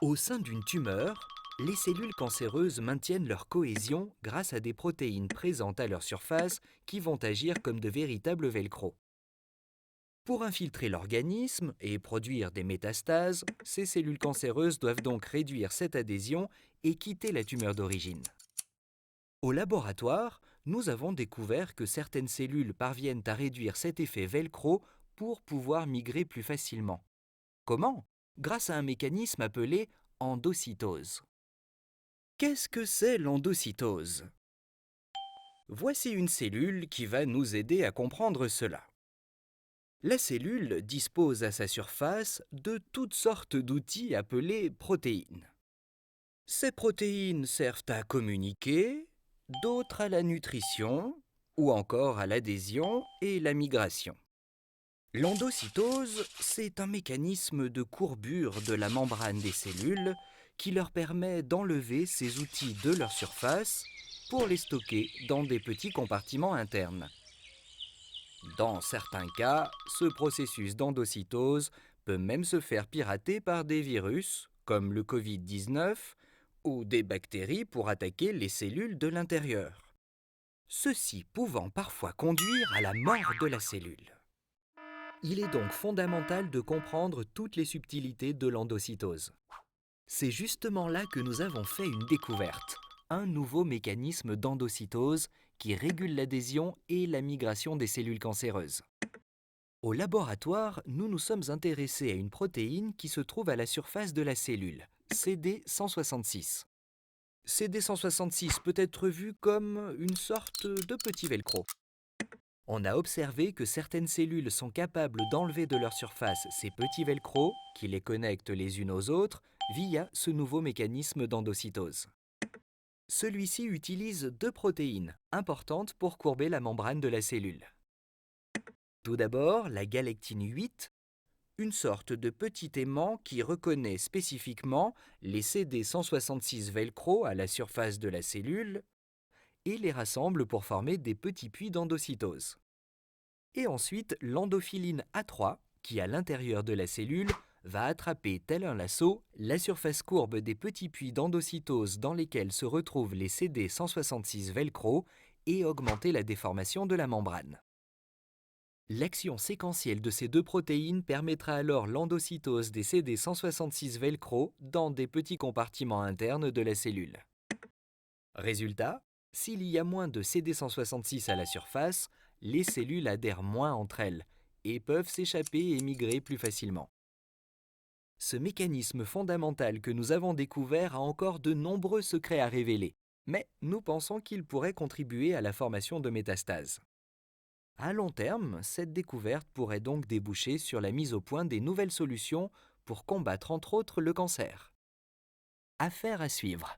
Au sein d'une tumeur, les cellules cancéreuses maintiennent leur cohésion grâce à des protéines présentes à leur surface qui vont agir comme de véritables velcro. Pour infiltrer l'organisme et produire des métastases, ces cellules cancéreuses doivent donc réduire cette adhésion et quitter la tumeur d'origine. Au laboratoire, nous avons découvert que certaines cellules parviennent à réduire cet effet velcro pour pouvoir migrer plus facilement. Comment? Grâce à un mécanisme appelé endocytose. Qu'est-ce que c'est l'endocytose? Voici une cellule qui va nous aider à comprendre cela. La cellule dispose à sa surface de toutes sortes d'outils appelés protéines. Ces protéines servent à communiquer, d'autres à la nutrition, ou encore à l'adhésion et la migration. L'endocytose, c'est un mécanisme de courbure de la membrane des cellules qui leur permet d'enlever ces outils de leur surface pour les stocker dans des petits compartiments internes. Dans certains cas, ce processus d'endocytose peut même se faire pirater par des virus, comme le Covid-19, ou des bactéries pour attaquer les cellules de l'intérieur. Ceci pouvant parfois conduire à la mort de la cellule. Il est donc fondamental de comprendre toutes les subtilités de l'endocytose. C'est justement là que nous avons fait une découverte, un nouveau mécanisme d'endocytose qui régule l'adhésion et la migration des cellules cancéreuses. Au laboratoire, nous nous sommes intéressés à une protéine qui se trouve à la surface de la cellule, CD166. CD166 peut être vu comme une sorte de petit velcro. On a observé que certaines cellules sont capables d'enlever de leur surface ces petits velcros qui les connectent les unes aux autres via ce nouveau mécanisme d'endocytose. Celui-ci utilise deux protéines importantes pour courber la membrane de la cellule. Tout d'abord, la galectine 8, une sorte de petit aimant qui reconnaît spécifiquement les CD166 velcro à la surface de la cellule et les rassemble pour former des petits puits d'endocytose. Et ensuite, l'endophiline A3, qui à l'intérieur de la cellule va attraper tel un lasso la surface courbe des petits puits d'endocytose dans lesquels se retrouvent les CD166 velcro et augmenter la déformation de la membrane. L'action séquentielle de ces deux protéines permettra alors l'endocytose des CD166 velcro dans des petits compartiments internes de la cellule. Résultat, s'il y a moins de CD166 à la surface, les cellules adhèrent moins entre elles et peuvent s'échapper et migrer plus facilement. Ce mécanisme fondamental que nous avons découvert a encore de nombreux secrets à révéler, mais nous pensons qu'il pourrait contribuer à la formation de métastases. À long terme, cette découverte pourrait donc déboucher sur la mise au point des nouvelles solutions pour combattre entre autres le cancer. Affaire à suivre.